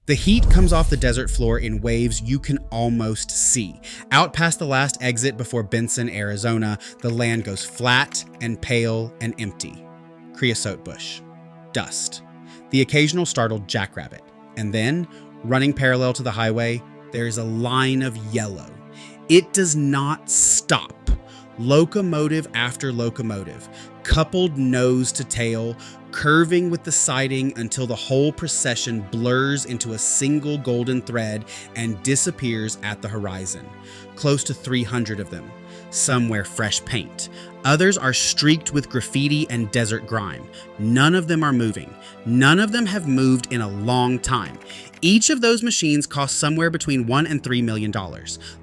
The heat comes off the desert floor in waves you can almost see. Out past the last exit before Benson, Arizona, the land goes flat and pale and empty. Creosote bush. Dust. The occasional startled jackrabbit. And then, running parallel to the highway, there is a line of yellow. It does not stop. Locomotive after locomotive, coupled nose to tail, curving with the siding until the whole procession blurs into a single golden thread and disappears at the horizon. Close to 300 of them. Some wear fresh paint. Others are streaked with graffiti and desert grime. None of them are moving. None of them have moved in a long time. Each of those machines costs somewhere between $1 and $3 million.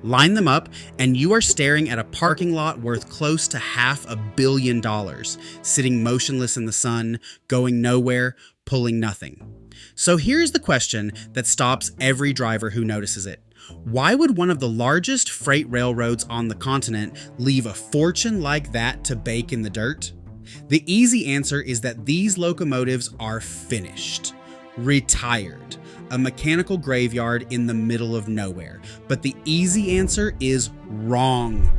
Line them up, and you are staring at a parking lot worth close to $500 million, sitting motionless in the sun, going nowhere, pulling nothing. So here's the question that stops every driver who notices it. Why would one of the largest freight railroads on the continent leave a fortune like that to bake in the dirt? The easy answer is that these locomotives are finished, retired, a mechanical graveyard in the middle of nowhere. But the easy answer is wrong.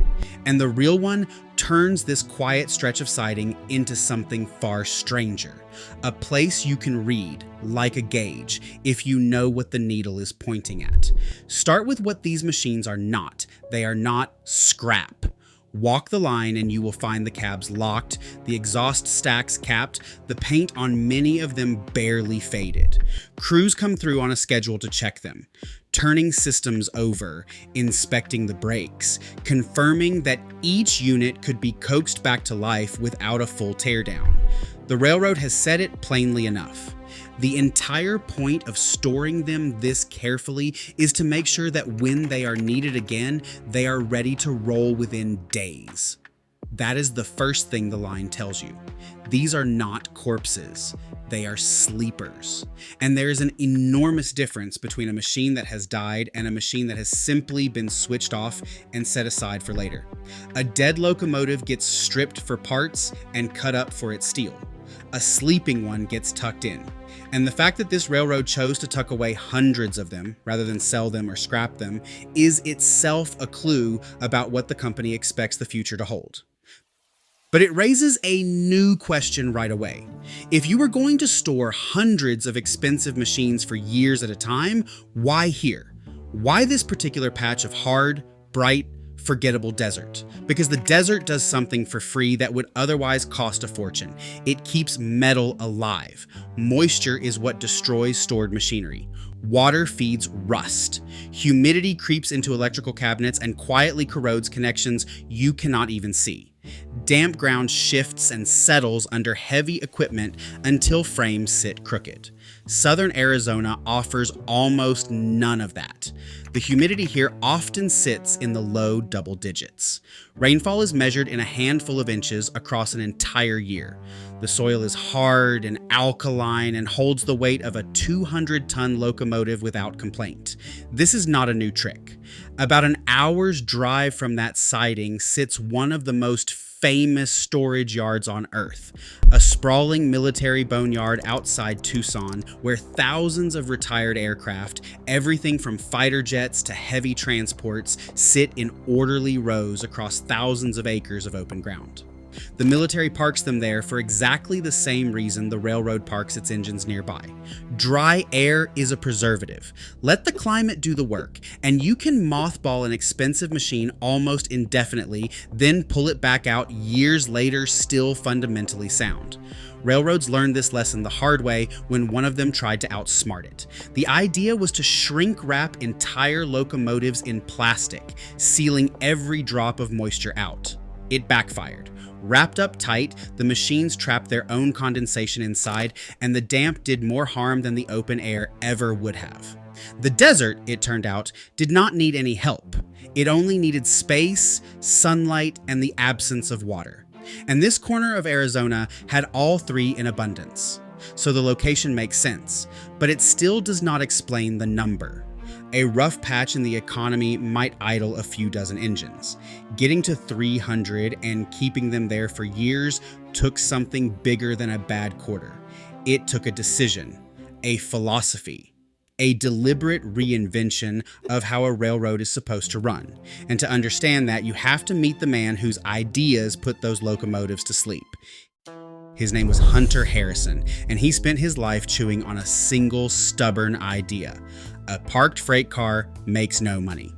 And the real one turns this quiet stretch of siding into something far stranger. A place you can read, like a gauge, if you know what the needle is pointing at. Start with what these machines are not. They are not scrap. Walk the line and you will find the cabs locked, the exhaust stacks capped, the paint on many of them barely faded. Crews come through on a schedule to check them, turning systems over, inspecting the brakes, confirming that each unit could be coaxed back to life without a full teardown. The railroad has said it plainly enough. The entire point of storing them this carefully is to make sure that when they are needed again, they are ready to roll within days. That is the first thing the line tells you. These are not corpses. They are sleepers. And there is an enormous difference between a machine that has died and a machine that has simply been switched off and set aside for later. A dead locomotive gets stripped for parts and cut up for its steel. A sleeping one gets tucked in. And the fact that this railroad chose to tuck away hundreds of them, rather than sell them or scrap them, is itself a clue about what the company expects the future to hold. But it raises a new question right away. If you were going to store hundreds of expensive machines for years at a time, why here? Why this particular patch of hard, bright, forgettable desert? Because the desert does something for free that would otherwise cost a fortune. It keeps metal alive. Moisture is what destroys stored machinery. Water feeds rust. Humidity creeps into electrical cabinets and quietly corrodes connections you cannot even see. Damp ground shifts and settles under heavy equipment until frames sit crooked. Southern Arizona offers almost none of that. The humidity here often sits in the low double digits. Rainfall is measured in a handful of inches across an entire year. The soil is hard and alkaline and holds the weight of a 200-ton locomotive without complaint. This is not a new trick. About an hour's drive from that siding sits one of the most famous storage yards on Earth, a sprawling military boneyard outside Tucson where thousands of retired aircraft, everything from fighter jets to heavy transports, sit in orderly rows across thousands of acres of open ground. The military parks them there for exactly the same reason the railroad parks its engines nearby. Dry air is a preservative. Let the climate do the work, and you can mothball an expensive machine almost indefinitely, then pull it back out years later still fundamentally sound. Railroads learned this lesson the hard way when one of them tried to outsmart it. The idea was to shrink wrap entire locomotives in plastic, sealing every drop of moisture out. It backfired. Wrapped up tight, the machines trapped their own condensation inside, and the damp did more harm than the open air ever would have. The desert, it turned out, did not need any help. It only needed space, sunlight, and the absence of water. And this corner of Arizona had all three in abundance. So the location makes sense, but it still does not explain the number. A rough patch in the economy might idle a few dozen engines. Getting to 300 and keeping them there for years took something bigger than a bad quarter. It took a decision, a philosophy, a deliberate reinvention of how a railroad is supposed to run. And to understand that, you have to meet the man whose ideas put those locomotives to sleep. His name was Hunter Harrison, and he spent his life chewing on a single stubborn idea. A parked freight car makes no money.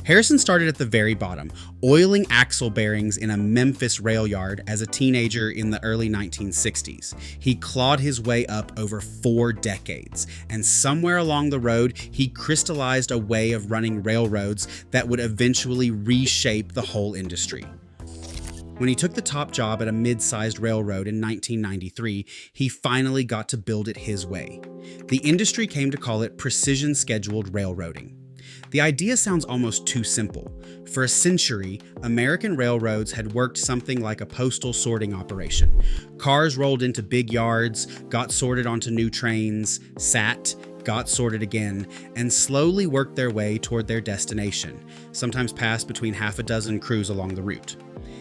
Harrison started at the very bottom, oiling axle bearings in a Memphis rail yard as a teenager in the early 1960s. He clawed his way up over 4 decades, and somewhere along the road, he crystallized a way of running railroads that would eventually reshape the whole industry. When he took the top job at a mid-sized railroad in 1993, he finally got to build it his way. The industry came to call it precision scheduled railroading. The idea sounds almost too simple. For a century, American railroads had worked something like a postal sorting operation. Cars rolled into big yards, got sorted onto new trains, sat, got sorted again, and slowly worked their way toward their destination, sometimes passed between half a dozen crews along the route.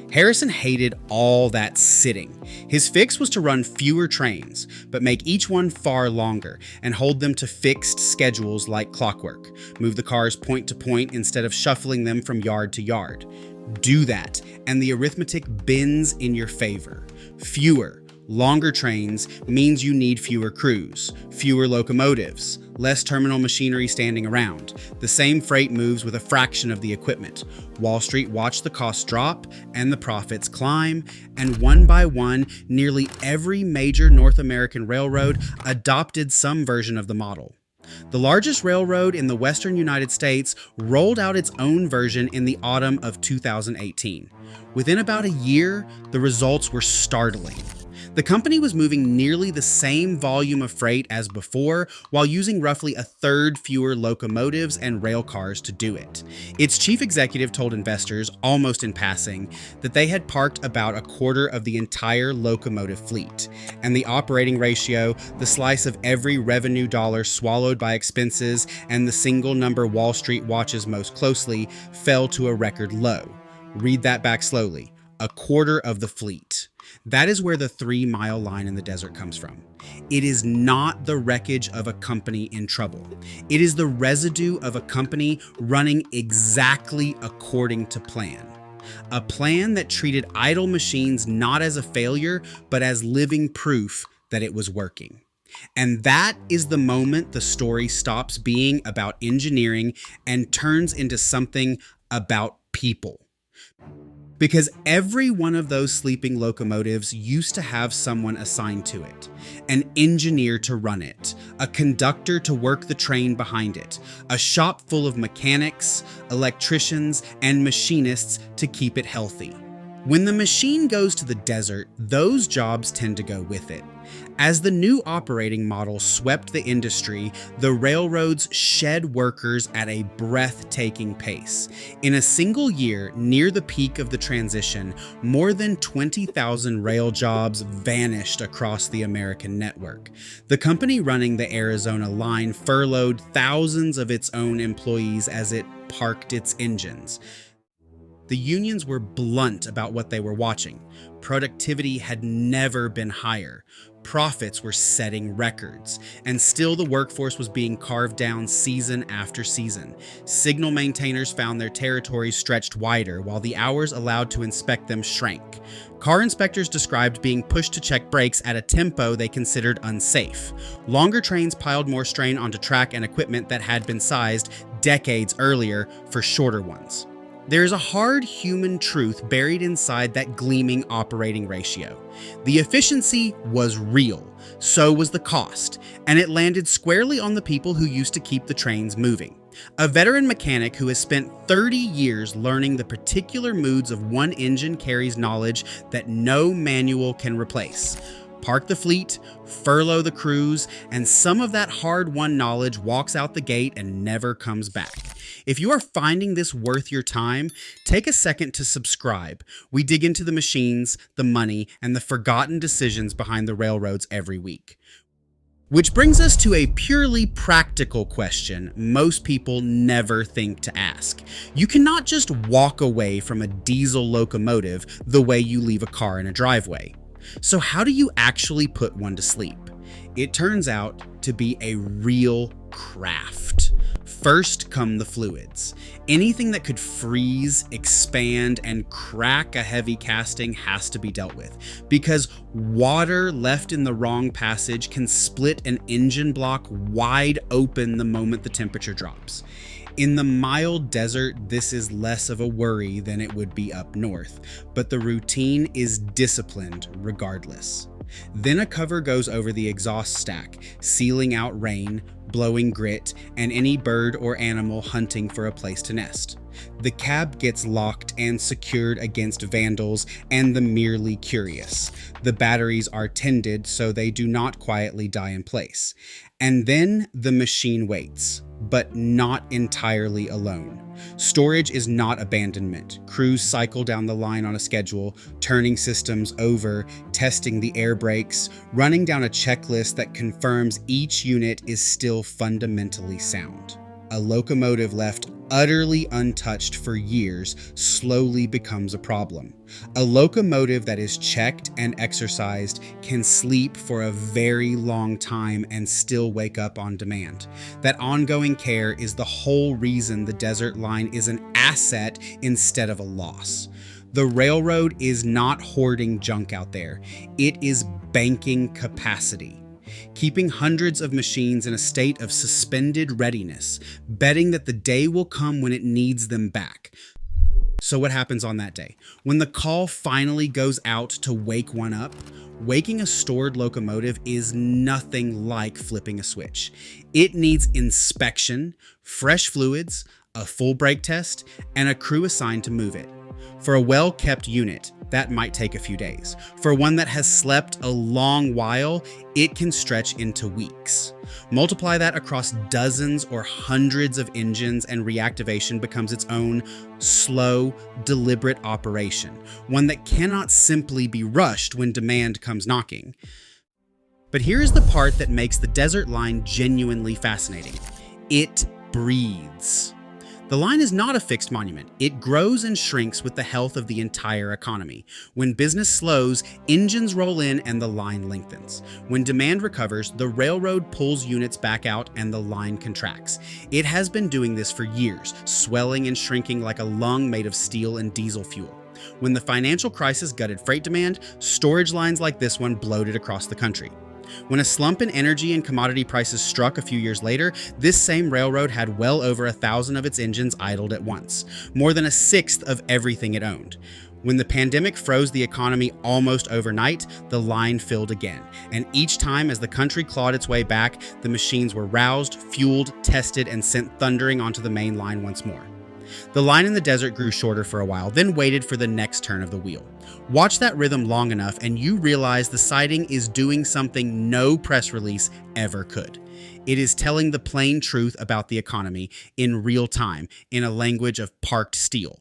Harrison hated all that sitting. His fix was to run fewer trains, but make each one far longer and hold them to fixed schedules like clockwork. Move the cars point to point instead of shuffling them from yard to yard. Do that, and the arithmetic bends in your favor. Fewer, longer trains means you need fewer crews, fewer locomotives, less terminal machinery standing around. The same freight moves with a fraction of the equipment. Wall Street watched the costs drop and the profits climb, and one by one, nearly every major North American railroad adopted some version of the model. The largest railroad in the western United States rolled out its own version in the autumn of 2018. Within about a year, the results were startling. The company was moving nearly the same volume of freight as before, while using roughly a third fewer locomotives and rail cars to do it. Its chief executive told investors, almost in passing, that they had parked about a quarter of the entire locomotive fleet, and the operating ratio, the slice of every revenue dollar swallowed by expenses, and the single number Wall Street watches most closely, fell to a record low. Read that back slowly. A quarter of the fleet. That is where the 3-mile line in the desert comes from. It is not the wreckage of a company in trouble. It is the residue of a company running exactly according to plan. A plan that treated idle machines not as a failure, but as living proof that it was working. And that is the moment the story stops being about engineering and turns into something about people. Because every one of those sleeping locomotives used to have someone assigned to it, an engineer to run it, a conductor to work the train behind it, a shop full of mechanics, electricians, and machinists to keep it healthy. When the machine goes to the desert, those jobs tend to go with it. As the new operating model swept the industry, the railroads shed workers at a breathtaking pace. In a single year, near the peak of the transition, more than 20,000 rail jobs vanished across the American network. The company running the Arizona line furloughed thousands of its own employees as it parked its engines. The unions were blunt about what they were watching. Productivity had never been higher. Profits were setting records, and still the workforce was being carved down season after season. Signal maintainers found their territories stretched wider, while the hours allowed to inspect them shrank. Car inspectors described being pushed to check brakes at a tempo they considered unsafe. Longer trains piled more strain onto track and equipment that had been sized decades earlier for shorter ones. There is a hard human truth buried inside that gleaming operating ratio. The efficiency was real, so was the cost, and it landed squarely on the people who used to keep the trains moving. A veteran mechanic who has spent 30 years learning the particular moods of one engine carries knowledge that no manual can replace. Park the fleet, furlough the crews, and some of that hard-won knowledge walks out the gate and never comes back. If you are finding this worth your time, take a second to subscribe. We dig into the machines, the money, and the forgotten decisions behind the railroads every week. Which brings us to a purely practical question most people never think to ask. You cannot just walk away from a diesel locomotive the way you leave a car in a driveway. So how do you actually put one to sleep? It turns out to be a real craft. First come the fluids. Anything that could freeze, expand, and crack a heavy casting has to be dealt with, because water left in the wrong passage can split an engine block wide open the moment the temperature drops. In the mild desert, this is less of a worry than it would be up north, but the routine is disciplined regardless. Then a cover goes over the exhaust stack, sealing out rain, blowing grit, and any bird or animal hunting for a place to nest. The cab gets locked and secured against vandals and the merely curious. The batteries are tended so they do not quietly die in place. And then the machine waits, but not entirely alone. Storage is not abandonment. Crews cycle down the line on a schedule, turning systems over, testing the air brakes, running down a checklist that confirms each unit is still fundamentally sound. A locomotive left utterly untouched for years slowly becomes a problem. A locomotive that is checked and exercised can sleep for a very long time and still wake up on demand. That ongoing care is the whole reason the desert line is an asset instead of a loss. The railroad is not hoarding junk out there. It is banking capacity, keeping hundreds of machines in a state of suspended readiness, betting that the day will come when it needs them back. So what happens on that day? When the call finally goes out to wake one up, waking a stored locomotive is nothing like flipping a switch. It needs inspection, fresh fluids, a full brake test, and a crew assigned to move it. For a well-kept unit, that might take a few days. For one that has slept a long while, it can stretch into weeks. Multiply that across dozens or hundreds of engines and reactivation becomes its own slow, deliberate operation, one that cannot simply be rushed when demand comes knocking. But here is the part that makes the desert line genuinely fascinating. It breathes. The line is not a fixed monument. It grows and shrinks with the health of the entire economy. When business slows, engines roll in and the line lengthens. When demand recovers, the railroad pulls units back out and the line contracts. It has been doing this for years, swelling and shrinking like a lung made of steel and diesel fuel. When the financial crisis gutted freight demand, storage lines like this one bloated across the country. When a slump in energy and commodity prices struck a few years later, this same railroad had well over 1,000 of its engines idled at once, more than a sixth of everything it owned. When the pandemic froze the economy almost overnight, the line filled again. And each time as the country clawed its way back, the machines were roused, fueled, tested, and sent thundering onto the main line once more. The line in the desert grew shorter for a while, then waited for the next turn of the wheel. Watch that rhythm long enough and you realize the siding is doing something no press release ever could. It is telling the plain truth about the economy in real time, in a language of parked steel,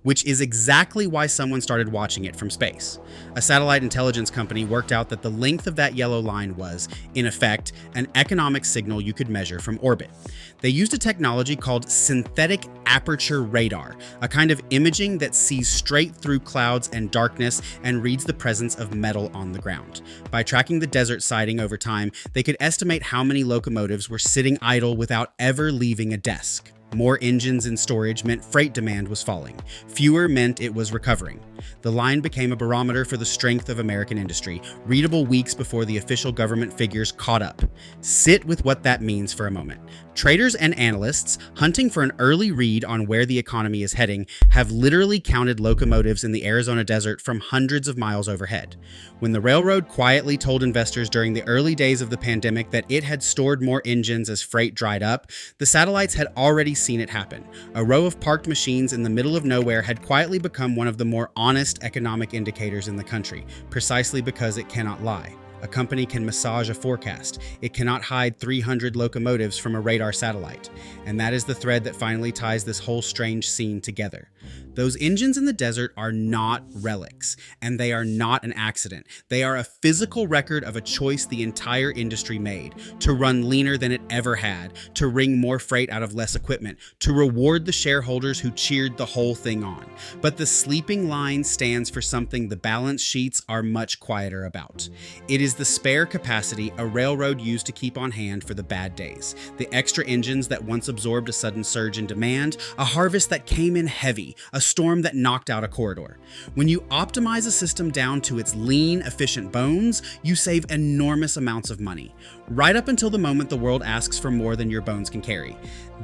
which is exactly why someone started watching it from space. A satellite intelligence company worked out that the length of that yellow line was, in effect, an economic signal you could measure from orbit. They used a technology called synthetic aperture radar, a kind of imaging that sees straight through clouds and darkness and reads the presence of metal on the ground. By tracking the desert siding over time, they could estimate how many locomotives were sitting idle without ever leaving a desk. More engines in storage meant freight demand was falling. Fewer meant it was recovering. The line became a barometer for the strength of American industry, readable weeks before the official government figures caught up. Sit with what that means for a moment. Traders and analysts, hunting for an early read on where the economy is heading, have literally counted locomotives in the Arizona desert from hundreds of miles overhead. When the railroad quietly told investors during the early days of the pandemic that it had stored more engines as freight dried up, the satellites had already seen it happen. A row of parked machines in the middle of nowhere had quietly become one of the more honest economic indicators in the country, precisely because it cannot lie. A company can massage a forecast. It cannot hide 300 locomotives from a radar satellite. And that is the thread that finally ties this whole strange scene together. Those engines in the desert are not relics, and they are not an accident. They are a physical record of a choice the entire industry made: to run leaner than it ever had, to wring more freight out of less equipment, to reward the shareholders who cheered the whole thing on. But the sleeping line stands for something the balance sheets are much quieter about. It is is the spare capacity a railroad used to keep on hand for the bad days, the extra engines that once absorbed a sudden surge in demand, a harvest that came in heavy, a storm that knocked out a corridor. When you optimize a system down to its lean, efficient bones, you save enormous amounts of money, right up until the moment the world asks for more than your bones can carry.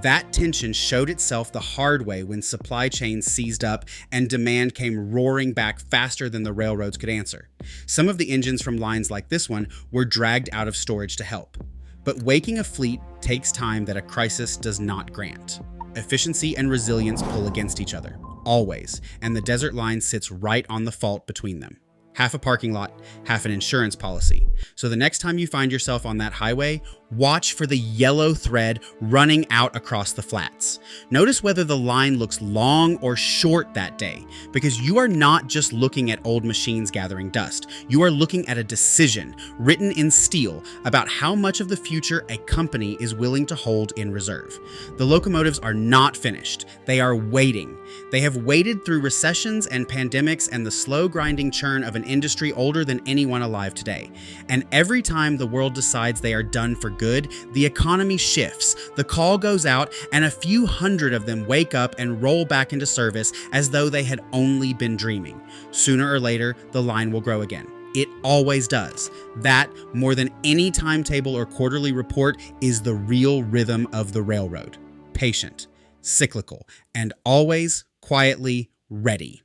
That tension showed itself the hard way when supply chains seized up and demand came roaring back faster than the railroads could answer. Some of the engines from lines like this one were dragged out of storage to help. But waking a fleet takes time that a crisis does not grant. Efficiency and resilience pull against each other, always, and the desert line sits right on the fault between them. Half a parking lot, half an insurance policy. So the next time you find yourself on that highway, watch for the yellow thread running out across the flats. Notice whether the line looks long or short that day, because you are not just looking at old machines gathering dust. You are looking at a decision written in steel about how much of the future a company is willing to hold in reserve. The locomotives are not finished. They are waiting. They have waited through recessions and pandemics and the slow grinding churn of an industry older than anyone alive today. And every time the world decides they are done for good, the economy shifts, the call goes out, and a few hundred of them wake up and roll back into service as though they had only been dreaming. Sooner or later, the line will grow again. It always does. That, more than any timetable or quarterly report, is the real rhythm of the railroad. Patient, cyclical, and always quietly ready.